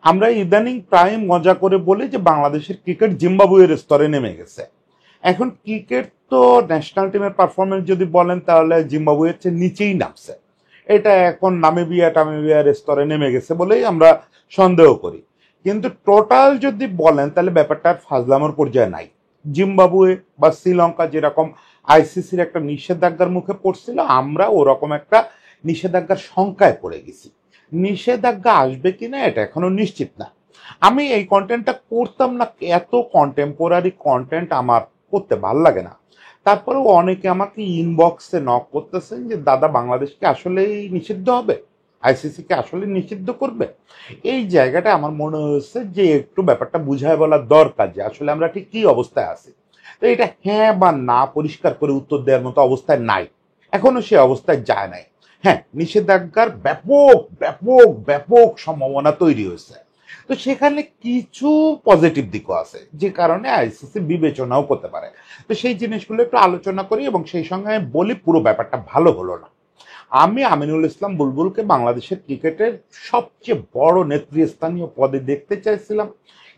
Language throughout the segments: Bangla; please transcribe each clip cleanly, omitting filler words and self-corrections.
আমরা ইদানিং প্রায় মজা করে বলি যে বাংলাদেশের ক্রিকেট জিম্বাবুয়ের স্তরে নেমে গেছে। এখন ক্রিকেট তো ন্যাশনাল টিমের পারফরমেন্স যদি বলেন তাহলে জিম্বাবুয়ের চেয়ে নিচেই নামছে। এটা এখন নামিবিয়ার স্তরে নেমে গেছে বলেই আমরা সন্দেহ করি। কিন্তু টোটাল যদি বলেন তাহলে ব্যাপারটা আর ফাজলামোর পর্যায়ে নাই। জিম্বাবুয়ে বা শ্রীলঙ্কা যেরকম আইসিসির একটা নিষেধাজ্ঞার মুখে পড়ছিল, আমরা ওরকম একটা নিষেধাজ্ঞার শঙ্কায় পড়ে গেছি। নিষেধাজ্ঞা আসবে কিনা এটা এখনো নিশ্চিত না। আমি এই কন্টেন্টটা করতাম না, এত কন্টেম্পোরারি কন্টেন্ট আমার করতে ভাল লাগে না। তারপরেও অনেকে আমাকে ইনবক্সে নক করতেছেন যে দাদা বাংলাদেশকে আসলেই নিষিদ্ধ হবে, আইসিসি কে আসলে নিষিদ্ধ করবে। এই জায়গাটা আমার মনে হয়েছে যে একটু ব্যাপারটা বুঝায় বলার দরকার যে আসলে আমরা ঠিক কি অবস্থায় আছি। তো এটা হ্যাঁ বা না পরিষ্কার করে উত্তর দেওয়ার মতো অবস্থায় নাই, এখনো সে অবস্থায় যায় নাই। হ্যাঁ, নিষেধাজ্ঞার ব্যাপক ব্যাপক ব্যাপক সম্ভাবনা তৈরি হয়েছে। তো সেখানে কিছু পজিটিভ দিকও আছে যে কারণে আইসিসি বিবেচনাও করতে পারে। তো সেই জিনিসগুলো একটু আলোচনা করি এবং সেই সঙ্গে বলি পুরো ব্যাপারটা ভালো হলো না। আমি আমিনুল ইসলাম বুলবুলকে বাংলাদেশের ক্রিকেটের সবচেয়ে বড় নেতৃস্থানীয় পদে দেখতে চাইছিলাম,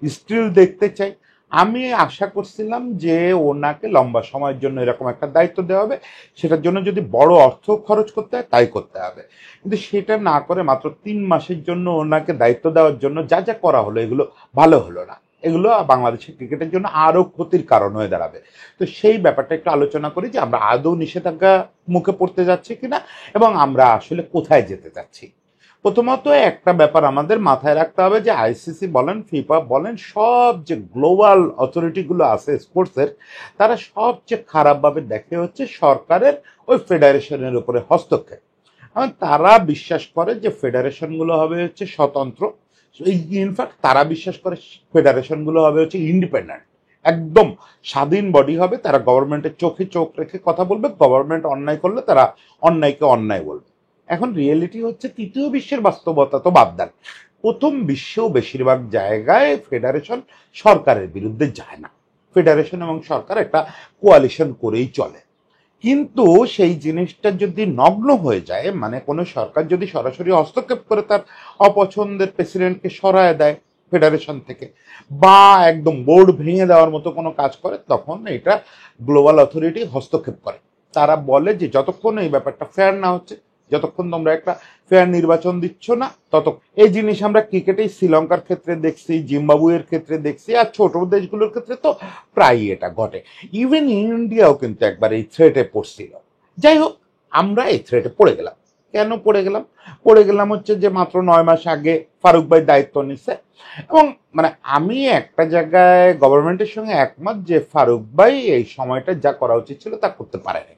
স্টিল দেখতে চাই। আমি আশা করছিলাম যে ওনাকে লম্বা সময়ের জন্য এরকম একটা দায়িত্ব দেওয়া হবে, সেটার জন্য যদি বড় অর্থ খরচ করতে হয় তাই করতে হবে। কিন্তু সেটা না করে মাত্র 3 মাসের জন্য ওনাকে দায়িত্ব দেওয়ার জন্য যা যা করা হলো এগুলো ভালো হলো না। এগুলো বাংলাদেশের ক্রিকেটের জন্য আরো ক্ষতির কারণ হয়ে দাঁড়াবে। তো সেই ব্যাপারটা একটু আলোচনা করি যে আমরা আদৌ নিষেধাজ্ঞা মুখে পড়তে যাচ্ছি কিনা এবং আমরা আসলে কোথায় যেতে চাচ্ছি। প্রথমত একটা ব্যাপার আমাদের মাথায় রাখতে হবে যে আইসিসি বলেন, ফিফা বলেন, সব যে গ্লোবাল অথরিটিগুলো আছে স্পোর্টসের, তারা সবচেয়ে খারাপভাবে দেখে হচ্ছে সরকারের ওই ফেডারেশনের উপরে হস্তক্ষেপ। তারা বিশ্বাস করে যে ফেডারেশনগুলো হবে হচ্ছে স্বতন্ত্র। ইনফ্যাক্ট তারা বিশ্বাস করে ফেডারেশনগুলো হবে হচ্ছে ইন্ডিপেন্ডেন্ট, একদম স্বাধীন বডি হবে। তারা গভর্নমেন্টের চোখে চোখ রেখে কথা বলবে, গভর্নমেন্ট অন্যায় করলে তারা অন্যায়কে অন্যায় বলবে। এখন রিয়েলিটি হচ্ছে তৃতীয় বিশ্বের বাস্তবতা তো বাদ দেন, প্রথম বিশ্বেও বেশিরভাগ জায়গায় ফেডারেশন সরকারের বিরুদ্ধে যায় না। ফেডারেশন এবং সরকার একটা কোয়ালিশন করেই চলে। কিন্তু সেই জিনিসটা যদি নগ্ন হয়ে যায়, মানে কোনো সরকার যদি সরাসরি হস্তক্ষেপ করে তার অপছন্দের প্রেসিডেন্টকে সরায় দেয় ফেডারেশন থেকে, বা একদম বোর্ড ভেঙে দেওয়ার মতো কোনো কাজ করে, তখন এটা গ্লোবাল অথরিটি হস্তক্ষেপ করে। তারা বলে যে যতক্ষণ এই ব্যাপারটা ফেয়ার না হচ্ছে, যতক্ষণ তোমরা একটা ফেয়ার নির্বাচন দিচ্ছ না, এই জিনিস আমরা ক্রিকেটেই শ্রীলঙ্কার ক্ষেত্রে দেখছি, জিম্বাবুয়ের ক্ষেত্রে দেখছি, আর ছোট দেশগুলোর ক্ষেত্রে তো প্রায়ই এটা ঘটে। ইভেন ইন্ডিয়াও কিন্তু একবার এই থ্রেটে পড়ছিল। যাই হোক, আমরা এই থ্রেটে পড়ে গেলাম। কেন পড়ে গেলাম হচ্ছে যে মাত্র 9 মাস আগে ফারুক ভাই দায়িত্ব নিছে এবং মানে আমি একটা জায়গায় গভর্নমেন্টের সঙ্গে একমত যে ফারুক ভাই এই সময়টা যা করা উচিত ছিল তা করতে পারেনি।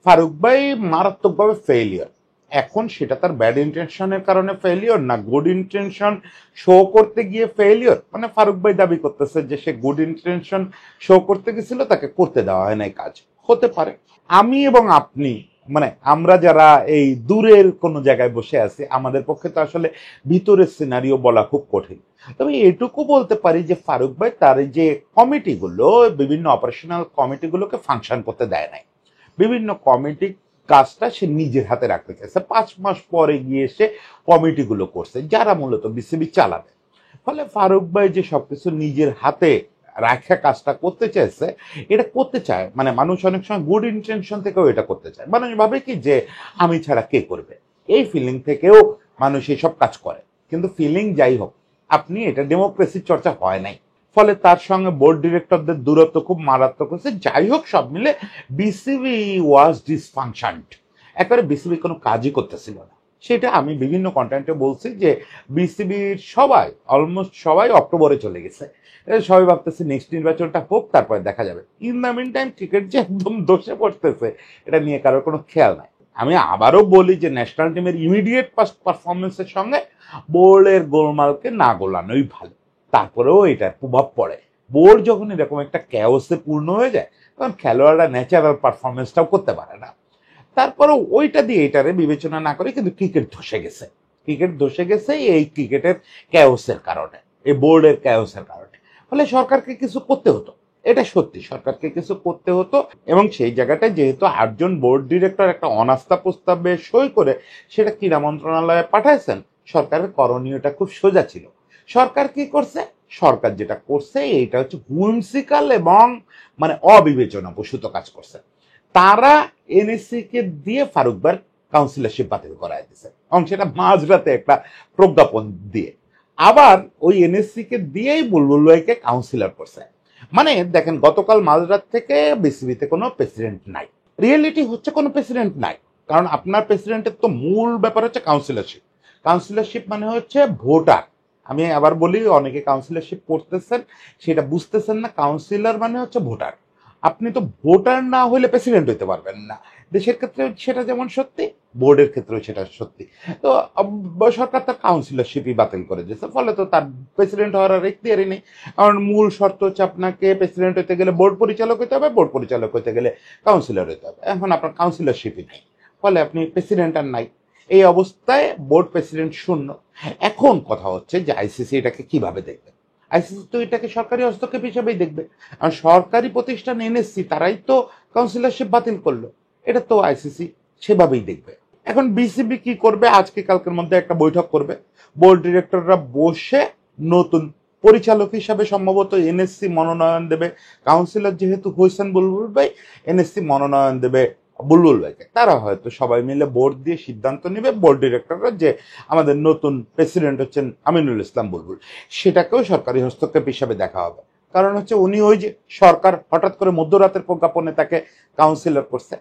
ফারুক ভাই মারাত্মকভাবে ফেইলিয়র। এখন সেটা তার ব্যাড ইন্টেনশনের কারণে ফেইলিয়র না গুড ইন্টেনশন শো করতে গিয়ে ফেইলিয়র, মানে ফারুক ভাই দাবি করতেছে যে সে গুড ইন্টেনশন শো করতে গেছিল, তাকে করতে দেওয়া হয় নাই কাজ। হতে পারে। আমি এবং আপনি, মানে আমরা যারা এই দূরের কোনো জায়গায় বসে আছি, আমাদের পক্ষে তো আসলে ভিতরের সিনারিও বলা খুব কঠিন। তবে এটুকু বলতে পারি যে ফারুক ভাই তার যে কমিটিগুলো, বিভিন্ন অপারেশনাল কমিটিগুলোকে ফাংশন করতে দেয় নাই। বিভিন্ন কমিটি কাজটা সে নিজের হাতে রাখতে চাইছে। 5 মাস পরে গিয়ে সে কমিটিগুলো করছে যারা মূলত বিসিবি চালাবে। ফলে ফারুক ভাই যে সবকিছু নিজের হাতে রাখা কাজটা করতে চাইছে, এটা করতে চায়, মানে মানুষ অনেক সময় গুড ইন্টেনশন থেকেও এটা করতে চায়। মানুষ ভাবে কি যে আমি ছাড়া কে করবে, এই ফিলিং থেকেও মানুষ এইসব কাজ করে। কিন্তু ফিলিং যাই হোক, আপনি এটা ডেমোক্রেসির চর্চা হয় নাই। ফলে তার সঙ্গে বোর্ড ডিরেক্টরদের দূরত্ব খুব মারাত্মক হচ্ছে। যাই হোক, সব মিলে বিসিবি ওয়াজ ডিসফাংশনড। একবারে বিসিবি কোনো কাজই করতেছিল না। সেটা আমি বিভিন্ন কন্টেন্টে বলছি যে বিসিবির সবাই, অলমোস্ট সবাই অক্টোবরে চলে গেছে। সবাই ভাবতেছে নেক্সট নির্বাচনটা হোক, তারপরে দেখা যাবে। In the meantime cricket যে একদম দোষে পড়তেছে, এটা নিয়ে কারোর কোনো খেয়াল নাই। আমি আবারও বলি যে ন্যাশনাল টিমের ইমিডিয়েট পাস্ট পারফরমেন্সের সঙ্গে বোর্ডের গোলমালকে না গোলানোই ভালো। তারপরেও এটার প্রভাব পড়ে। বোর্ড যখন এরকম একটা ক্যাওসে পূর্ণ হয়ে যায়, তখন খেলোয়াড়রা ন্যাচারাল পারফরমেন্সটাও করতে পারে না। তারপরেও ওইটা দিয়ে এটারে বিবেচনা না করে কিন্তু ক্রিকেট ধসে গেছে এই ক্রিকেটের ক্যাওসের কারণে, এই বোর্ডের ক্যাওসের কারণে। ফলে সরকারকে কিছু করতে হতো, এটা সত্যি সরকারকে কিছু করতে হতো। এবং সেই জায়গাটায় যেহেতু 8জন বোর্ড ডিরেক্টর একটা অনাস্থা প্রস্তাবে সই করে সেটা ক্রীড়া মন্ত্রণালয়ে পাঠাইছেন, সরকারের করণীয়টা খুব সোজা ছিল। সরকার কি করছে? সরকার যেটা করছে এটা হচ্ছে হুইমসিক্যাল এবং মানে অবিবেচনাপ্রসূত কাজ করছে। তারা এনএসসি কে দিয়ে ফারুক ভাইয়ের কাউন্সিলরশিপ বাতিল করায় দিছে এবং সেটা মাঝরাতে একটা প্রজ্ঞাপন দিয়ে। আবার ওই এনএসসি কে দিয়েই বুলবুল ভাইকে কাউন্সিলর করছে। মানে দেখেন, গতকাল মাঝরাত থেকে বিসিবিতে কোনো প্রেসিডেন্ট নাই। রিয়েলিটি হচ্ছে কোনো প্রেসিডেন্ট নাই, কারণ আপনার প্রেসিডেন্টের তো মূল ব্যাপার হচ্ছে কাউন্সিলরশিপ। কাউন্সিলরশিপ মানে হচ্ছে ভোটার। আমি আবার বলি, অনেকে কাউন্সিলরশিপ করতেছেন সেটা বুঝতেছেন না। কাউন্সিলর মানে হচ্ছে ভোটার। আপনি তো ভোটার না হলে প্রেসিডেন্ট হইতে পারবেন না। দেশের ক্ষেত্রে সেটা যেমন সত্যি, বোর্ডের ক্ষেত্রেও সেটা সত্যি। তো সরকার তার কাউন্সিলরশিপই বাতিল করে দিয়েছে, ফলে তো তার প্রেসিডেন্ট হওয়ার আর এখতিয়ারই নেই। কারণ মূল শর্ত হচ্ছে আপনাকে প্রেসিডেন্ট হইতে গেলে বোর্ড পরিচালক হইতে হবে, বোর্ড পরিচালক হইতে গেলে কাউন্সিলর হইতে হবে। এখন আপনার কাউন্সিলরশিপই নেই, ফলে আপনি প্রেসিডেন্ট আর নাই। এই অবস্থায় বোর্ড প্রেসিডেন্ট শূন্য। এখন কথা হচ্ছে যে আইসিসি এটাকে কিভাবে দেখবে। আইসিসি তো এটাকে সরকারি হস্তক্ষেপ হিসেবেই দেখবে। আর সরকারি প্রতিষ্ঠান এনএসসি তারাই তো কাউন্সিলরশিপ বাতিল করলো, এটা তো আইসিসি সেভাবেই দেখবে। এখন বিসিবি কি করবে? আজকে কালকের মধ্যে একটা বৈঠক করবে, বোর্ড ডিরেক্টররা বসে নতুন পরিচালক হিসাবে সম্ভবত এনএসসি মনোনয়ন দেবে। কাউন্সিলর যেহেতু হয়েছেন বুলবুল ভাই, এনএসসি মনোনয়ন দেবে বুলবুল ভাইকে। তারা হয়তো সবাই মিলে বোর্ড দিয়ে সিদ্ধান্ত নেবে, বোর্ড ডিরেক্টররা, যে আমাদের নতুন প্রেসিডেন্ট হচ্ছেন আমিনুল ইসলাম বুলবুল। সেটাকেও সরকারি হস্তক্ষেপ হিসাবে দেখা হবে। কারণ হচ্ছে উনি ওই যে সরকার হঠাৎ করে মধ্যরাতের প্রজ্ঞাপনে তাকে কাউন্সিলর করছে,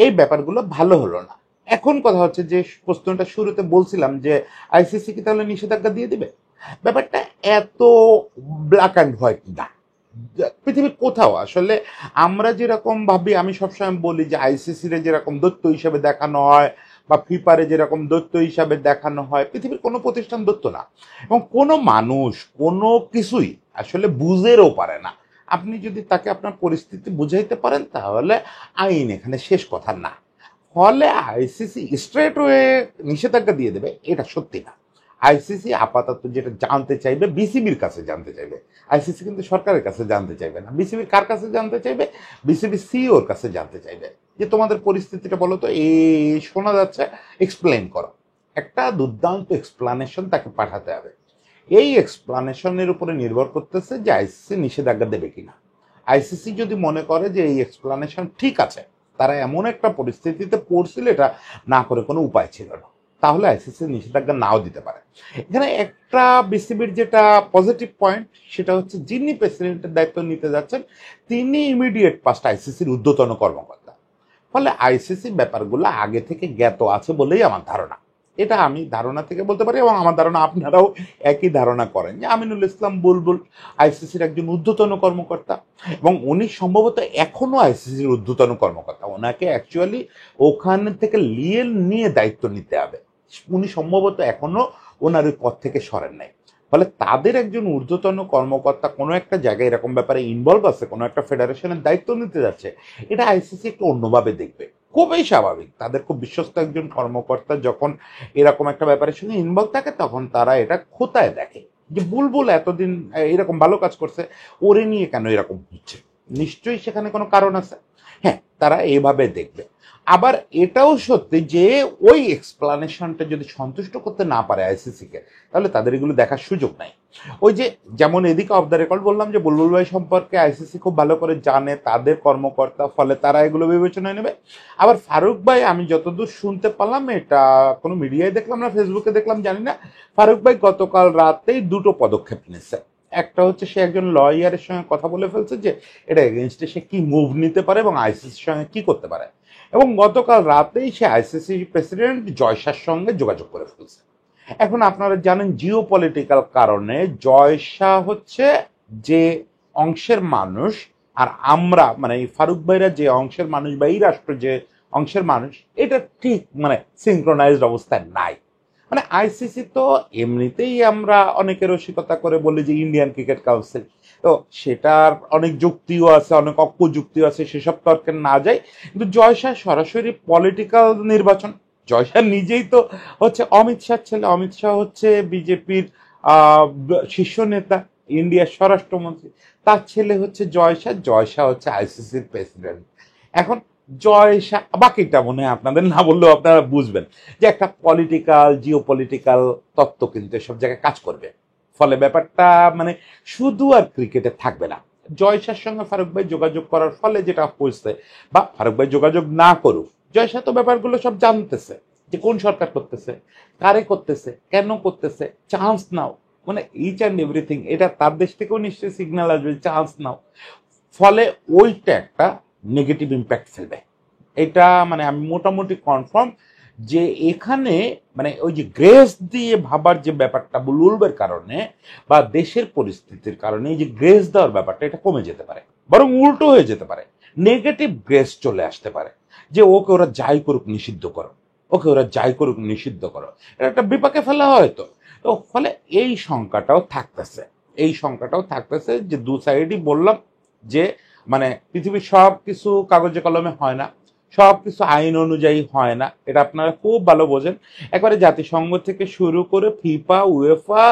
এই ব্যাপারগুলো ভালো হলো না। এখন কথা হচ্ছে যে প্রশ্নটা শুরুতে বলছিলাম যে আইসিসি কি তাহলে নিষেধাজ্ঞা দিয়ে দিবে? ব্যাপারটা এত ব্ল্যাক অ্যান্ড হোয়াইট না। পৃথিবীর কোথাও আসলে আমরা যেরকম ভাবি, আমি সবসময় বলি যে আইসিসিরে যেরকম দৈত্য হিসাবে দেখানো হয় বা ফিফারে যেরকম দৈত্য হিসাবে দেখানো হয়, পৃথিবীর কোনো প্রতিষ্ঠান দৈত্য না। এবং কোনো মানুষ কোনো কিছুই আসলে বুঝেরও পারে না। আপনি যদি তাকে আপনার পরিস্থিতি বুঝাইতে পারেন তাহলে আইন এখানে শেষ কথা না। ফলে আইসিসি স্ট্রেট ওয়ে নিষেধাজ্ঞা দিয়ে দেবে এটা সত্যি না। আইসিসি আপাতত যেটা জানতে চাইবে বিসিবির কাছে জানতে চাইবে। আইসিসি কিন্তু সরকারের কাছে জানতে চাইবে না। বিসিবির কার কাছে জানতে চাইবে? বিসিবি সিইওর কাছে জানতে চাইবে যে তোমাদের পরিস্থিতিটা বলো তো, এই শোনা যাচ্ছে, এক্সপ্লেন করো। একটা দুর্দান্ত এক্সপ্লানেশন তাকে পাঠাতে হবে। এই এক্সপ্লানেশনের উপরে নির্ভর করতেছে যে আইসিসি নিষেধাজ্ঞা দেবে কিনা। আইসিসি যদি মনে করে যে এই এক্সপ্লানেশন ঠিক আছে, তারা এমন একটা পরিস্থিতিতে পড়ছিল এটা না করে কোনো উপায় ছিল না, তাহলে আইসিসি নিষেধাজ্ঞা নাও দিতে পারে। এখানে একটা বিসিবির যেটা পজিটিভ পয়েন্ট, সেটা হচ্ছে যিনি প্রেসিডেন্টের দায়িত্ব নিতে যাচ্ছেন তিনি ইমিডিয়েট পাস্ট আইসিসির ঊর্ধ্বতন কর্মকর্তা। ফলে আইসিসি ব্যাপারগুলো আগে থেকে জ্ঞাত আছে বলেই আমার ধারণা। এটা আমি ধারণা থেকে বলতে পারি এবং আমার ধারণা আপনারাও একই ধারণা করেন যে আমিনুল ইসলাম বুলবুল আইসিসির একজন ঊর্ধ্বতন কর্মকর্তা এবং উনি সম্ভবত এখনো আইসিসির ঊর্ধ্বতন কর্মকর্তা। ওনাকে অ্যাকচুয়ালি ওখানে থেকে নিয়ে দায়িত্ব নিতে হবে। উনি সম্ভবত এখনো ওনার ওই পদ থেকে সরেন নাই। ফলে তাদের একজন ঊর্ধ্বতন কর্মকর্তা কোনো একটা জায়গায় এরকম ব্যাপারে ইনভলভ আছে, কোনো একটা ফেডারেশনের দায়িত্ব নিতে যাচ্ছে, এটা আইসিসি একটু অন্যভাবে দেখবে। খুবই স্বাভাবিক, তাদের খুব বিশ্বস্ত একজন কর্মকর্তা যখন এরকম একটা ব্যাপারের সঙ্গে ইনভলভ থাকে তখন তারা এটা খোঁতায় দেখে যে বুলবুল এতদিন এরকম ভালো কাজ করছে, ওরে নিয়ে কেন এরকম হচ্ছে, নিশ্চয়ই সেখানে কোনো কারণ আছে। হ্যাঁ, তারা এইভাবে দেখবে। আবার এটাও সত্যি যে ওই এক্সপ্লানেশনটা যদি সন্তুষ্ট করতে না পারে আইসিসিকে, তাহলে তাদের এগুলো দেখার সুযোগ নাই। ওই যে যেমন এদিকে অফ দ্য রেকর্ড বললাম যে বুলবুল ভাই সম্পর্কে আইসিসি খুব ভালো করে জানে, তাদের কর্মকর্তা, ফলে তারা এগুলো বিবেচনায় নেবে। আবার ফারুক ভাই, আমি যতদূর শুনতে পারলাম, এটা কোনো মিডিয়ায় দেখলাম না, ফেসবুকে দেখলাম জানি না, ফারুক ভাই গতকাল রাতেই দুটো পদক্ষেপ নিয়েছে। একটা হচ্ছে সে একজন লয়ারের সঙ্গে কথা বলে ফেলছে যে এটা এগেনস্টে সে কি মুভ নিতে পারে এবং আইসিসির সঙ্গে কি করতে পারে। এবং গতকাল রাতেই সে আইসিসি প্রেসিডেন্ট জয় শাহর সঙ্গে যোগাযোগ করে ফেলছে। এখন আপনারা জানেন জিও পলিটিক্যাল কারণে জয় শাহ হচ্ছে যে অংশের মানুষ, আর আমরা মানে এই ফারুক ভাইরা যে অংশের মানুষ বা এই রাষ্ট্র যে অংশের মানুষ, এটা ঠিক মানে সিনক্রোনাইজড অবস্থায় নাই। মানে আইসিসি তো এমনিতেই আমরা অনেকে রসিকতা করে বলি যে ইন্ডিয়ান ক্রিকেট কাউন্সিল, তো সেটার অনেক যুক্তিও আছে, অনেক অপযুক্তিও আছে, সেসব তর্কে না যায়। কিন্তু জয় শাহ সরাসরি পলিটিক্যাল নির্বাচন। জয় শাহ নিজেই তো হচ্ছে অমিত শাহ ছেলে, অমিত শাহ হচ্ছে বিজেপির শীর্ষ নেতা, ইন্ডিয়ার স্বরাষ্ট্রমন্ত্রী, তার ছেলে হচ্ছে জয় শাহ, জয় শাহ হচ্ছে আইসিসির প্রেসিডেন্ট। এখন জয় শাহ, বাকিটা মনে হয় আপনাদের না বললেও আপনারা বুঝবেন যে একটা পলিটিক্যাল জিও পলিটিক্যাল তত্ত্ব কিন্তু এসব জায়গায় কাজ করবে। ফলে ব্যাপারটা মানে শুধু আর ক্রিকেটে থাকবে না। জয়শার সঙ্গে ফারুক ভাই যোগাযোগ করার ফলে যেটা হয়েছে, বা ফারুক ভাই যোগাযোগ না করুক, জয়শা তো ব্যাপারগুলো সব জানতেছে যে কোন সরকার করতেছে, কারে করতেছে, কেন করতেছে, চান্স নাও, মানে ইচ অ্যান্ড এভরিথিং। এটা তার দেশ থেকেও নিশ্চয়ই সিগন্যাল আসবে চান্স নাও। ফলে ওইটা একটা নেগেটিভ ইম্প্যাক্ট ফেলবে। এটা মানে আমি মোটামুটি কনফার্ম যে এখানে মানে ওই যে গ্রেস দিয়ে ভাবার যে ব্যাপারটা বুলবুলের কারণে বা দেশের পরিস্থিতির কারণে এই যে গ্রেস দেওয়ার ব্যাপারটা এটা কমে যেতে পারে, বরং উল্টো হয়ে যেতে পারে, নেগেটিভ গ্রেস চলে আসতে পারে যে ওকে ওরা যাই করুক নিষিদ্ধ করো, ওকে ওরা যাই করুক নিষিদ্ধ করো, এটা একটা বিপাকে ফেলা হয়তো। তো ফলে এই শঙ্কাটাও থাকতেছে, এই শঙ্কাটাও থাকতেছে যে দু সাইডই বললাম যে মানে পৃথিবীর সব কিছু কাগজে কলমে হয় না, সব কিছু আইন অনুযায়ী হয় না, এটা আপনারা খুব ভালো বোঝেন। একবারে জাতিসংঘ থেকে শুরু করে ফিফা, উয়েফা,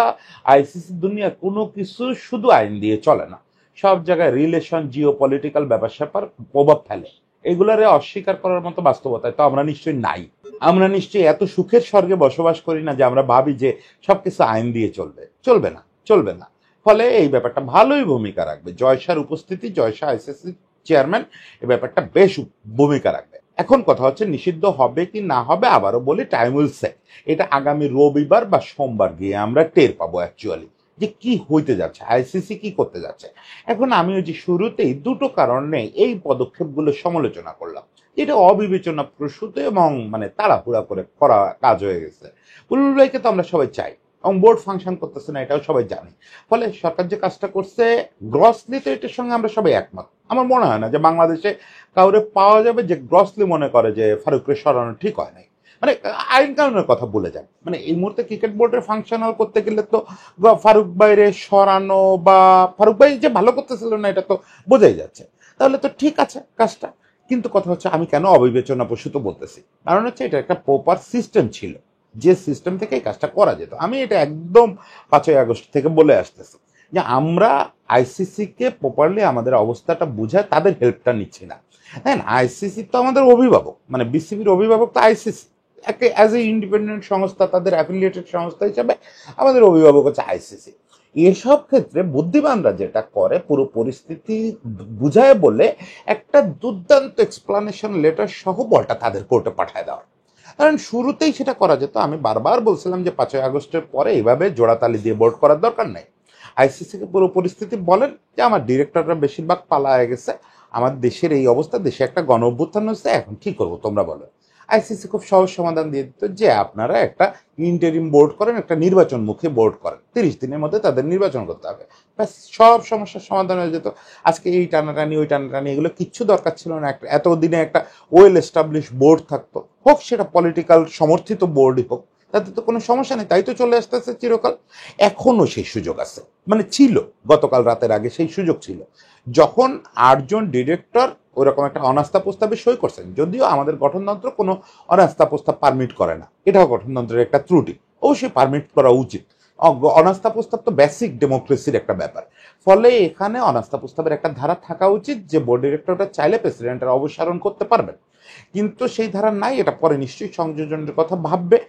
আইসিসি, দুনিয়া কোনো কিছু শুধু আইন দিয়ে চলে না, সব জায়গায় রিলেশন, জিও পলিটিক্যাল ব্যাপার স্যাপার প্রভাব ফেলে। এগুলারে অস্বীকার করার মতো বাস্তবতায় তো আমরা নিশ্চয়ই নাই। আমরা নিশ্চয়ই এত সুখের স্বর্গে বসবাস করি না যে আমরা ভাবি যে সবকিছু আইন দিয়ে চলবে, চলবে না, চলবে না। ফলে এই ব্যাপারটা ভালোই ভূমিকা রাখবে, জয়শার উপস্থিতি, জয়শা আইসিসি চেয়ারম্যান, এই ব্যাপারটা বেশ ভূমিকা রাখবে। এখন কথা হচ্ছে নিষিদ্ধ হবে কি না হবে, আবারও বলি টাইম উইল সে। এটা আগামী রবিবার বা সোমবার গিয়ে আমরা টের পাবো অ্যাকচুয়ালি যে কি হইতে যাচ্ছে, আইসিসি কি করতে যাচ্ছে। এখন আমি ওই যে শুরুতেই দুটো কারণে এই পদক্ষেপগুলো সমালোচনা করলাম, এটা অবিবেচনা প্রসূত এবং মানে তাড়াহুড়া করে করা কাজ হয়ে গেছে। বুলবুল ভাইকে তো আমরা সবাই চাই এবং বোর্ড ফাংশন করতেছে না এটাও সবাই জানি। ফলে সরকার যে কাজটা করছে গ্রসলি তো এটার সঙ্গে আমরা সবাই একমত। আমার মনে হয় না যে বাংলাদেশে কাউরে পাওয়া যাবে যে গ্রসলি মনে করে যে ফারুককে সরানো ঠিক হয় নাই, মানে আইন কানুনের কথা বলে যান। মানে এই মুহূর্তে ক্রিকেট বোর্ডের ফাংশনাল করতে গেলে তো ফারুক ভাইরে সরানো বা ফারুক ভাই যে ভালো করতেছিল না এটা তো বোঝাই যাচ্ছে, তাহলে তো ঠিক আছে কাজটা। কিন্তু কথা হচ্ছে আমি কেন অবিবেচনা প্রসূত বলতেছি, কারণ হচ্ছে এটা একটা প্রপার সিস্টেম ছিল, যে সিস্টেম থেকে এই কাজটা করা যেত। আমি এটা একদম 5ই আগস্ট থেকে বলে আসতেছি যে আমরা আইসিসি কে প্রপারলি আমাদের অবস্থাটা বুঝায় তাদের হেল্পটা নিচ্ছি না। হ্যাঁ, আইসিসি তো আমাদের অভিভাবক, মানে বিসিবির অভিভাবক তো আইসিসি, একটা অ্যাজ এ ইন্ডিপেন্ডেন্ট সংস্থা, তাদের অ্যাফিলিয়েটেড সংস্থা হিসাবে আমাদের অভিভাবক হচ্ছে আইসিসি। এসব ক্ষেত্রে বুদ্ধিমানরা যেটা করে পুরো পরিস্থিতি বুঝায় বলে একটা দুর্দান্ত এক্সপ্লানেশন লেটার সহ বলটা তাদের কোর্টে পাঠায় দেওয়া। কারণ শুরুতেই সেটা করা যেত। আমি বারবার বলছিলাম যে 5ই আগস্টের পরে এইভাবে জোড়াতালি দিয়ে বোর্ড করার দরকার নেই। আইসিসিকে পুরো পরিস্থিতি বলেন যে আমার ডিরেক্টররা বেশিরভাগ পালায় গেছে, আমার দেশের এই অবস্থা, দেশে একটা গণ অভ্যুত্থান হচ্ছে, এখন কি করবো তোমরা বলো। আইসিসি খুব সহজ সমাধান দিয়ে দিত যে আপনারা একটা ইন্টারিম বোর্ড করেন, একটা নির্বাচনমুখী বোর্ড করেন, 30 দিনের মধ্যে তাদের নির্বাচন করতে হবে, ব্যাস সব সমস্যার সমাধান হয়ে যেত। আজকে এই টানাটানি ওই টানাটানি এগুলো কিচ্ছু দরকার ছিল না। একটা এতদিনে একটা ওয়েল এস্টাবলিশ বোর্ড থাকতো, হোক সেটা পলিটিক্যাল সমর্থিত বোর্ডই হোক, তাতে তো কোনো সমস্যা নেই, তাই তো চলে আসতেছে চিরকাল। এখনো সেই সুযোগ আছে, মানে ছিল, গতকাল রাতের আগে সেই সুযোগ ছিল যখন 8জন ডিরেক্টর ওইরকম একটা অনাস্থা প্রস্তাবে সই করছেন। যদিও আমাদের গঠনতন্ত্র কোনো অনাস্থা প্রস্তাব পারমিট করে না, এটাও গঠনতন্ত্রের একটা ত্রুটি, অবশ্যই পারমিট করা উচিত। অনাস্থা প্রস্তাব তো বেসিক ডেমোক্রেসির একটা ব্যাপার। ফলে এখানে অনাস্থা প্রস্তাবের একটা ধারা থাকা উচিত যে বোর্ড ডিরেক্টরটা চাইলে প্রেসিডেন্টের অবসারণ করতে পারবেন, কিন্তু সেই ধারা নাই। এটা পরে নিশ্চয়ই সংযোজনের কথা ভাববে।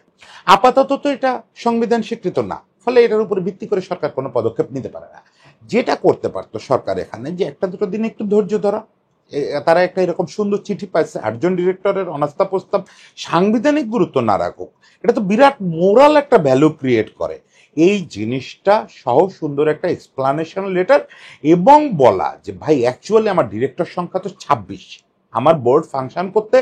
আপাতত তো এটা সংবিধান স্বীকৃত না, ফলে এটার উপর ভিত্তি করে সরকার কোনো পদক্ষেপ নিতে পারে না। যেটা করতে পারতো সরকার এখানে যে একটা দুটো দিন একটু ধৈর্য ধরা। তারা একটা এরকম সুন্দর চিঠি পাইছে, 8জন ডিরেক্টরের অনাস্থা প্রস্তাব সাংবিধানিক গুরুত্ব না রাখুক, এটা তো বিরাট মোরাল একটা ভ্যালু ক্রিয়েট করে। এই জিনিসটা সহ সুন্দর একটা এক্সপ্লানেশন লেটার এবং বলা যে ভাই অ্যাকচুয়ালি আমার ডিরেক্টর সংখ্যা তো 26, আমার বোর্ড ফাংশন করতে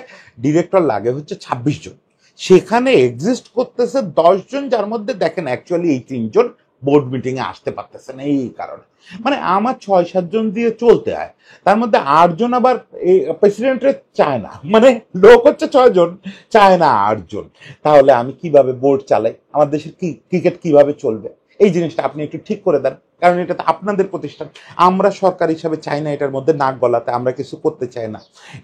ডিরেক্টর লাগে হচ্ছে 26 জন, সেখানে এক্সিস্ট করতেছে 10 জন, যার মধ্যে দেখেন অ্যাকচুয়ালি এই 3 জন বোর্ড মিটিং এ আসতে পারতেছে না এই কারণে। মানে আমার 6-7 জন দিয়ে চলতে হয়, তার মধ্যে 8 জন আবার প্রেসিডেন্টের চায় না, মানে লোক হচ্ছে 6 জন, চায় না 8 জন। তাহলে আমি কিভাবে বোর্ড চালাই, আমার দেশের ক্রিকেট কিভাবে চলবে? এই জিনিসটা আপনি একটু ঠিক করে দেন, কারণ এটা তো আপনাদের প্রতিষ্ঠান। আমরা সরকার হিসাবে চাই না এটার মধ্যে নাক গলাতে, আমরা কিছু করতে চাই না।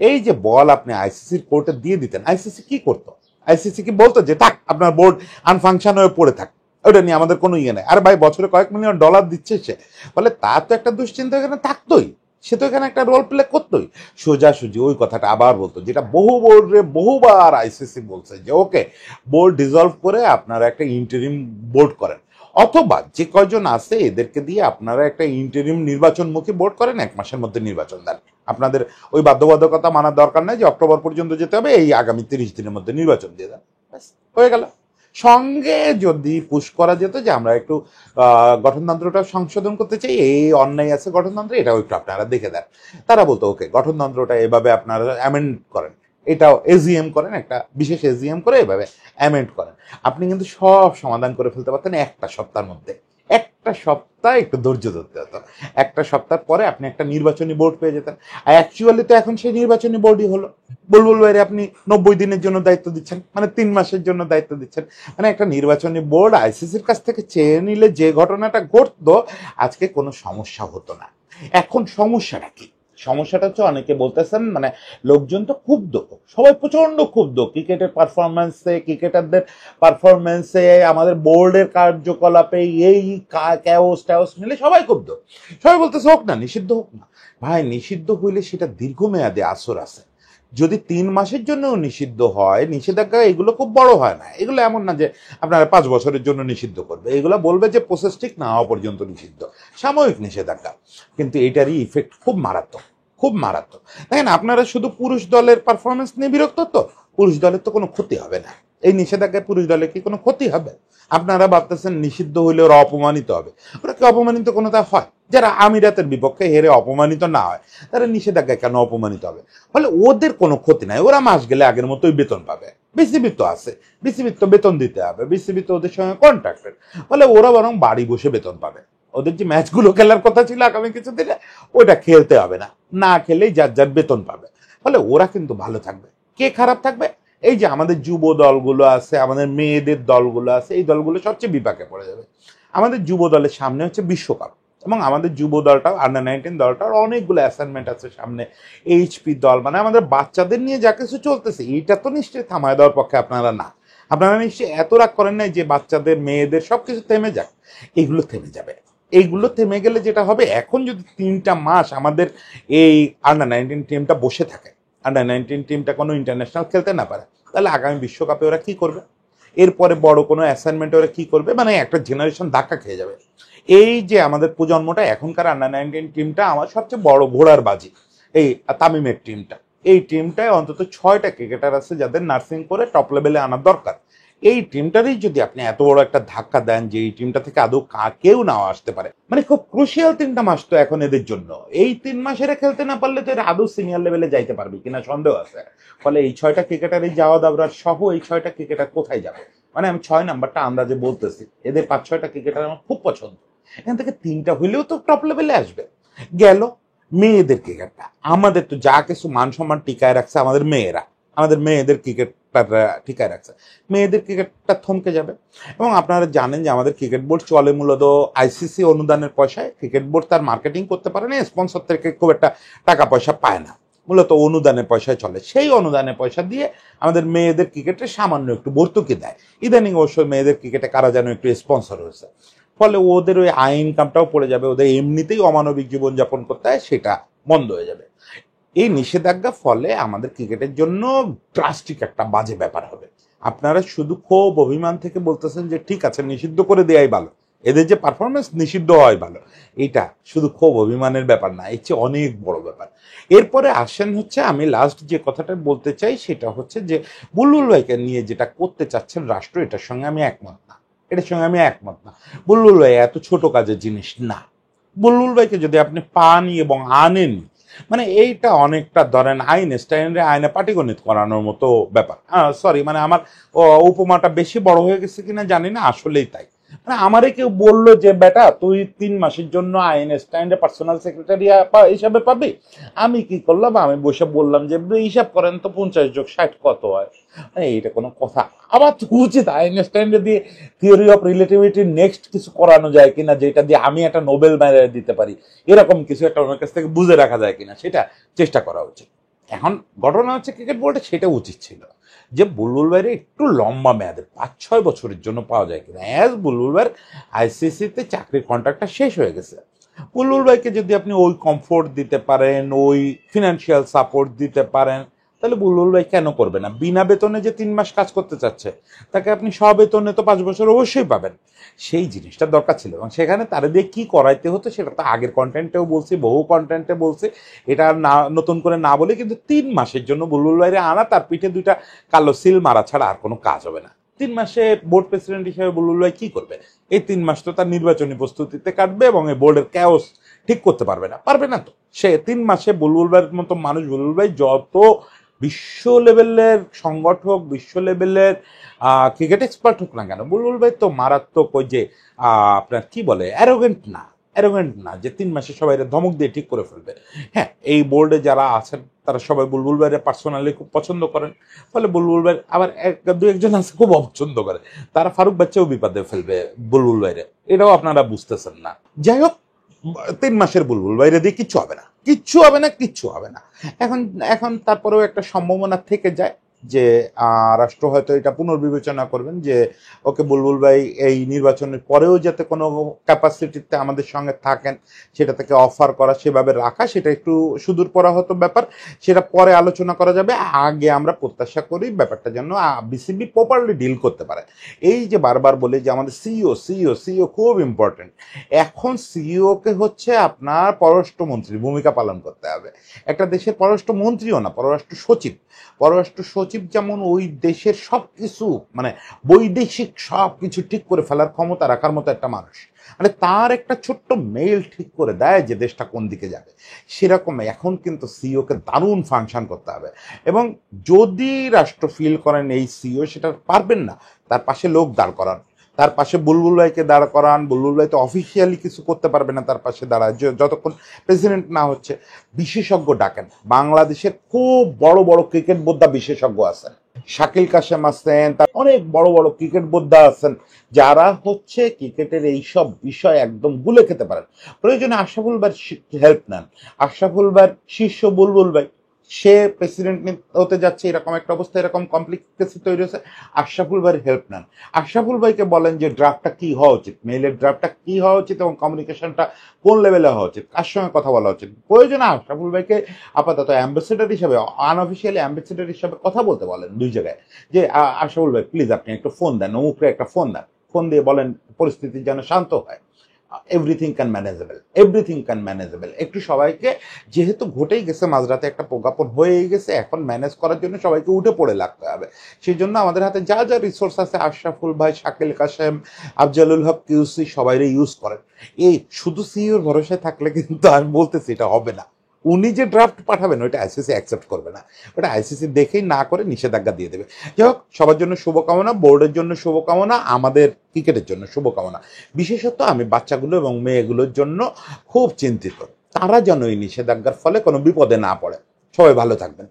এই যে বল আপনি আইসিসির কোর্টে দিয়ে দিতেন, আইসিসি কি করতো? আইসিসি কি বলতো যে থাক আপনার বোর্ড আনফাংশন হয়ে পড়ে থাক, ওটা নিয়ে আমাদের কোনো ইয়ে নেই। আরে ভাই বছরে কয়েক মিলিয়ন ডলার দিচ্ছে সে, ফলে তার তো একটা দুশ্চিন্তা এখানে থাকতোই, সে তো এখানে একটা রোল প্লে করতোই। সোজাসুজি ওই কথাটা আবার বলতো যেটা বহু বোর্ডে বহুবার আইসিসি বলছে যে ওকে বোর্ড ডিজলভ করে আপনারা একটা ইন্টারিম বোর্ড করেন। অথবা যে কয়জন আছে এদেরকে দিয়ে আপনারা একটা ইন্টারিম নির্বাচনমুখী বোর্ড করেন, 1 মাসের মধ্যে নির্বাচন দেন। আপনাদের ওই বাধ্যবাধকতা মানার দরকার নাই যে অক্টোবর পর্যন্ত যেতে হবে, এই আগামী 30 দিনের মধ্যে নির্বাচন দিয়ে দেন, ব্যাস হয়ে গেল। সঙ্গে যদি পুশ করা যেত যে আমরা একটু গঠনতন্ত্রটা সংশোধন করতে চাই, এই অন্যায় আছে গঠনতন্ত্রে, এটাও একটু আপনারা দেখে দেন, তারা বলতো ওকে গঠনতন্ত্রটা এভাবে আপনারা অ্যামেন্ড করেন, এটাও এজিএম করেন, একটা বিশেষ এজিএম করে এভাবে অ্যামেন্ড করেন, আপনি কিন্তু সব সমাধান করে ফেলতে পারতেন 1টা সপ্তাহের মধ্যে। 1টা সপ্তাহ একটু ধৈর্য ধরতে হতো, 1টা সপ্তাহ পরে আপনি একটা নির্বাচনী বোর্ড পেয়ে যেতেন। আর অ্যাকচুয়ালি তো এখন সেই নির্বাচনী বোর্ডই হলো। বুলবুল ভাইরে আপনি 90 দিনের জন্য দায়িত্ব দিচ্ছেন, মানে 3 মাসের জন্য দায়িত্ব দিচ্ছেন, মানে একটা নির্বাচনী বোর্ড আইসিসির কাছ থেকে চেয়ে নিলে যে ঘটনাটা ঘটতো আজকে কোনো সমস্যা হতো না। এখন সমস্যাটা কি? সমস্যাটা হচ্ছে অনেকে বলতেছেন, মানে লোকজন তো ক্ষুব্ধ, সবাই প্রচন্ড ক্ষুব্ধ ক্রিকেটের পারফরমেন্সে, ক্রিকেটারদের পারফরমেন্সে, আমাদের বোর্ডের কার্যকলাপে, এই ক্যাওস ট্যাওস মিলে সবাই ক্ষুব্ধ। সবাই বলতেছে হোক না, নিষিদ্ধ হোক না। ভাই নিষিদ্ধ হইলে সেটা দীর্ঘমেয়াদে আসর আছে। যদি 3 মাসের জন্য নিষিদ্ধ হয়, নিষেধাজ্ঞা এগুলো খুব বড় হয় না, এগুলো এমন না যে আপনারা 5 বছরের জন্য নিষিদ্ধ করবে, এগুলো বলবে যে প্রসেস ঠিক না হওয়া পর্যন্ত নিষিদ্ধ, সাময়িক নিষেধাজ্ঞা। কিন্তু এটারই ইফেক্ট খুব মারাত্মক, খুব মারাত্মক। দেখেন আপনারা শুধু পুরুষ দলের পারফরমেন্স নিয়ে বিরক্ত, তো পুরুষ দলের তো কোনো ক্ষতি হবে না, এই নিষেধাজ্ঞায় পুরুষ দলের কি কোনো ক্ষতি হবে? আপনারা ভাবতেছেন নিষিদ্ধ হইলে ওরা অপমানিত হবে, ওরা কি অপমানিত কোনোটা হয়? যারা আমিরাতের বিপক্ষে হেরে অপমানিত না হয় তারা নিষেধাজ্ঞায় কেন অপমানিত হবে? ফলে ওদের কোনো ক্ষতি নাই, ওরা মাস গেলে আগের মতোই বেতন পাবে। বিসিবি তো আছে, বিসিবির তো বেতন দিতে হবে, বিসিবি তো ওদের সঙ্গে কন্ট্রাক্টেড, ফলে ওরা বরং বাড়ি বসে বেতন পাবে। ওদের যে ম্যাচগুলো খেলার কথা ছিল আগামী কিছুদিনে, ওইটা খেলতে হবে না, না খেলেই যার যার বেতন পাবে, ফলে ওরা কিন্তু ভালো থাকবে। কে খারাপ থাকবে? এই যে আমাদের যুব দলগুলো আছে, আমাদের মেয়েদের দলগুলো আছে, এই দলগুলো সবচেয়ে বিপাকে পড়ে যাবে। আমাদের যুব দলের সামনে হচ্ছে বিশ্বকাপ, এবং আমাদের যুব দলটাও, আন্ডার 19 দলটার অনেকগুলো অ্যাসাইনমেন্ট আছে সামনে। এইচপি দল, মানে আমাদের বাচ্চাদের নিয়ে যা কিছু চলতেছে, এটা তো নিশ্চয়ই থামায় দেওয়ার পক্ষে আপনারা না। আপনারা নিশ্চয়ই এত রাগ করেন নাই যে বাচ্চাদের, মেয়েদের সবকিছু থেমে যাক। এইগুলো থেমে যাবে। এইগুলো থেমে গেলে যেটা হবে, এখন যদি 3টা মাস আমাদের এই আন্ডার 19 টিমটা বসে থাকে, আন্ডার 19 টিমটা কোনো ইন্টারন্যাশনাল খেলতে না পারে, তাহলে আগামী বিশ্বকাপে ওরা কি করবে? এরপরে বড় কোনো অ্যাসাইনমেন্টে ওরা কি করবে? মানে একটা জেনারেশন ধাক্কা খেয়ে যাবে। এই যে আমাদের প্রজন্মটা, এখনকার আন্ডার 19 টিমটা আমার সবচেয়ে বড় ঘোড়ার বাজি, এই তামিমের টিমটা। এই টিমটায় অন্তত 6টা ক্রিকেটার আছে যাদের নার্সিং করে টপ লেভেলে আনার দরকার। এই টিমটারই যদি আপনি এত বড় একটা ধাক্কা দেন যে এই টিমটা থেকে আদৌ কেউ নাও আসতে পারে, মানে খুব ক্রুশিয়াল 3টা মাস তো এখন এদের জন্য। এই 3 মাস এরা খেলতে না পারলে তো এরা আদৌ সিনিয়র লেভেলে যাইতে পারবে কিনা সন্দেহ আছে। ফলে এই 6টা ক্রিকেটার, এই জাওয়াদ আবরার সহ এই 6টা ক্রিকেটার কোথায় যাবে? মানে আমি 6 নাম্বারটা আন্দাজে বলতেছি, এদের 5-6টা ক্রিকেটার আমার খুব পছন্দ, এখান থেকে 3টা হইলেও তো টপ লেভেলে আসবে। গেল মেয়েদের ক্রিকেটটা, আমাদের তো যা কিছু মান সম্মান টিকায় রাখছে আমাদের মেয়েরা, আমাদের মেয়েদের ক্রিকেটটা টিকায় রাখছে, মেয়েদের ক্রিকেটটা থমকে যাবে। এবং আপনারা জানেন যে আমাদের ক্রিকেট বোর্ড চলে মূলত আইসিসি অনুদানের পয়সায়। ক্রিকেট বোর্ড তার মার্কেটিং করতে পারে না, স্পন্সর থেকে খুব একটা টাকা পয়সা পায় না, মূলত অনুদানের পয়সায় চলে। সেই অনুদানের পয়সা দিয়ে আমাদের মেয়েদের ক্রিকেটে সামান্য একটু ভর্তুকি দেয়। ইদানিং অবশ্যই মেয়েদের ক্রিকেটে কারা যেন একটু স্পন্সর হয়েছে, ফলে ওদের ওই আয় ইনকামটাও পড়ে যাবে, ওদের এমনিতেই অমানবিক জীবনযাপন করতে হয়, সেটা বন্ধ হয়ে যাবে। এই নিষেধাজ্ঞা ফলে আমাদের ক্রিকেটের জন্য ড্রাস্টিক একটা বাজে ব্যাপার হবে। আপনারা শুধু ক্ষোভ অভিমান থেকে বলতেছেন যে ঠিক আছে নিষিদ্ধ করে দেওয়াই ভালো, এদের যে পারফরমেন্স নিষিদ্ধ হয় ভালো, এইটা শুধু ক্ষোভ অভিমানের ব্যাপার না, এর চেয়ে অনেক বড় ব্যাপার। এরপরে আসেন হচ্ছে, আমি লাস্ট যে কথাটা বলতে চাই সেটা হচ্ছে যে বুলবুল ভাইকে নিয়ে যেটা করতে চাচ্ছেন রাষ্ট্র, এটার সঙ্গে আমি একমত না, এটার সঙ্গে আমি একমত না। বুলবুল ভাই এত ছোট কাজের জিনিস না। বুলবুল ভাইকে যদি আপনি পান এবং আনেন, মানে এইটা অনেকটা ধরেন আইনস্টাইনের আইনে পাটিগণিত করানোর মতো ব্যাপার। সরি, মানে আমার উপমাটা বেশি বড় হয়ে গেছে কিনা জানি না, আসলেই তাই। মানে আমারে কেউ বললো যে বেটা তুই 3 মাসের জন্য আইনস্টাইনের পার্সোনাল সেক্রেটারি হিসাবে পাবি, আমি কি করলাম, আমি বসে বললাম যে হিসাব করেন তো 50 + 60 কত হয়। এইটা কোনো কথা? আবার উচিত আইনস্টাইনের দিয়ে থিওরি অফ রিলেটিভিটির নেক্সট কিছু করানো যায় কিনা, যেটা দিয়ে আমি একটা নোবেল মেডাল দিতে পারি, এরকম কিছু একটা ওনার কাছ থেকে বুঝে রাখা যায় কিনা, সেটা চেষ্টা করা উচিত। এখন ঘটনা হচ্ছে ক্রিকেট বোর্ডে সেটা উচিত ছিল যে বুলবুল ভাইয়ের একটু লম্বা মেয়াদে 5-6 বছরের জন্য পাওয়া যায় কিনা। অ্যাজ বুলবুল ভাইয়ের আইসিসিতে চাকরির কন্ট্রাক্টটা শেষ হয়ে গেছে, বুলবুল ভাইকে যদি আপনি ওই কমফোর্ট দিতে পারেন, ওই ফিনান্সিয়াল সাপোর্ট দিতে পারেন, তাহলে বুলবুল ভাই কেন করবে না? বিনা বেতনে যে 3 মাস কাজ করতে চাচ্ছে, তাকে আপনি সবেতনে তো 5 বছর অবশ্যই পাবেন। সেই জিনিসটা দরকার ছিল, এবং সেখানে তারা দিয়ে কি করাইতে হতো সেটা তো আগের কন্টেন্টেও বলছি, বহু কন্টেন্টে বলছি, এটা আর না নতুন করে না বলে, কিন্তু 3 মাসের জন্য বুলবুল ভাইরে আনা, তার পিঠে 2টা কালো সিল মারা ছাড়া আর কোনো কাজ হবে না। 3 মাসে বোর্ড প্রেসিডেন্ট হিসেবে বুলবুল ভাই কি করবে? এই 3 মাস তো তার নির্বাচনী প্রস্তুতিতে কাটবে, এবং এই বোর্ডের ক্যাওস ঠিক করতে পারবে না, পারবে না তো। সে 3 মাসে বুলবুল ভাইয়ের মতো মানুষ, বুলবুল ভাই যত বিশ্ব লেভেলের সংগঠক, বিশ্ব লেভেলের ক্রিকেট এক্সপার্ট হোক না কেন, বুলবুল ভাই তো মারাত্মক ওই যে আপনার কি বলে, অ্যারোগেন্ট না যে 3 মাসে সবাই ধমক দিয়ে ঠিক করে ফেলবে। হ্যাঁ, এই বোর্ডে যারা আছেন তারা সবাই বুলবুল ভাইয়ের পার্সোনালি খুব পছন্দ করেন, ফলে বুলবুল ভাই আবার দু একজন আছে খুব অপছন্দ করে, তারা ফারুক বাচ্চাও বিপদে ফেলবে বুলবুল ভাইরে, এটাও আপনারা বুঝতেছেন না। যাই হোক, 3 মাসের বুলবুল বাইরে দিয়ে কিচ্ছু হবে না, কিচ্ছু হবে না, কিচ্ছু হবে না। এখন এখন তারপরেও একটা সম্ভাবনা থেকে যায় যে রাষ্ট্র হয়তো এটা পুনর্বিবেচনা করবেন যে ওকে, বুলবুল ভাই এই নির্বাচনের পরেও যাতে কোনো ক্যাপাসিটিতে আমাদের সঙ্গে থাকেন, সেটা থেকে অফার করা, সেভাবে রাখা, সেটা একটু সুদূর পরাহত ব্যাপার, সেটা পরে আলোচনা করা যাবে। আগে আমরা প্রত্যাশা করি ব্যাপারটা যেন বিসিবি প্রপারলি ডিল করতে পারে। এই যে বারবার বলে যে আমাদের সিইও সিইও সিইও খুব ইম্পর্টেন্ট, এখন সিইওকে হচ্ছে আপনার পররাষ্ট্রমন্ত্রীর ভূমিকা পালন করতে হবে। একটা দেশের পররাষ্ট্রমন্ত্রীও না, পররাষ্ট্র সচিব। পররাষ্ট্র সচিব যেমন ওই দেশের সব কিছু, মানে বৈদেশিক সব কিছু ঠিক করে ফেলার ক্ষমতা রাখার মতো একটা মানুষ, মানে তার একটা ছোট্ট মেইল ঠিক করে দেয় যে দেশটা কোন দিকে যাবে। সেরকম এখন কিন্তু সিইওকে দারুণ ফাংশন করতে হবে, এবং যদি রাষ্ট্র ফিল করেন এই সিইও সেটা পারবেন না, তার পাশে লোক দাঁড় করান, তার পাশে বুলবুল ভাইকে দাঁড় করান। বুলবুল ভাই তো অফিসিয়ালি কিছু করতে পারবে না, তার পাশে দাঁড়ায় যতক্ষণ প্রেসিডেন্ট না হচ্ছে। বিশেষজ্ঞ ডাকেন, বাংলাদেশের খুব বড় বড় ক্রিকেট বোদ্ধা বিশেষজ্ঞ আছেন, শাকিল কাশেম আছেন, তার অনেক বড় বড় ক্রিকেট বোদ্ধা আছেন, যারা হচ্ছে ক্রিকেটের এইসব বিষয় একদম গুলে খেতে পারেন। প্রয়োজনে আশরাফুল ভাইয়ের হেল্প নেন। আশরাফুল ভাইয়ের শিষ্য বুলবুল ভাই, সে প্রেসিডেন্ট হতে যাচ্ছে, এরকম একটা অবস্থা, এরকম কমপ্লিকেশন তৈরি হয়েছে, আশরাফুল ভাইয়ের হেল্প নেন। আশরাফুল ভাইকে বলেন যে ড্রাফটটা কি হওয়া উচিত, মেইলের ড্রাফটটা কি হওয়া উচিত, এবং কমিউনিকেশনটা কোন লেভেলে হওয়া উচিত, কার সঙ্গে কথা বলা উচিত। প্রয়োজনে আশরাফুল ভাইকে আপাতত অ্যাম্বাসেডার হিসাবে, আনঅফিসিয়ালি অ্যাম্বাসেডার হিসাবে কথা বলতে বলেন 2 জায়গায়, যে আশরাফুল ভাই প্লিজ আপনি একটু ফোন দেন, অমুকরে একটা ফোন দেন, ফোন দিয়ে বলেন পরিস্থিতি যেন শান্ত হয়। Everything can manageable. একটু সবাইকে, যেহেতু ঘটেই গেছে মাঝরাতে একটা প্রজ্ঞাপন হয়েই গেছে, এখন ম্যানেজ করার জন্য সবাইকে উঠে পড়ে লাগতে হবে। সেই জন্য আমাদের হাতে যা যা রিসোর্স আছে, আশরাফুল ভাই, শাকিল কাশেম, আফজালুল হক কিউসি, সবাইরে ইউজ করেন। এই শুধু সিইওর ভরসায় থাকলে কিন্তু আমি বলতেছি এটা হবে না। উনি যে ড্রাফট পাঠাবেন ওইটা আইসিসি অ্যাকসেপ্ট করবে না, ওটা আইসিসি দেখেই না করে নিষেধাজ্ঞা দিয়ে দেবে। যাই হোক, সবার জন্য শুভকামনা, বোর্ডের জন্য শুভকামনা, আমাদের ক্রিকেটের জন্য শুভকামনা। বিশেষত আমি বাচ্চাগুলো এবং মেয়েগুলোর জন্য খুব চিন্তিত, তারা যেন এই নিষেধাজ্ঞার ফলে কোনো বিপদে না পড়ে। সবাই ভালো থাকবেন।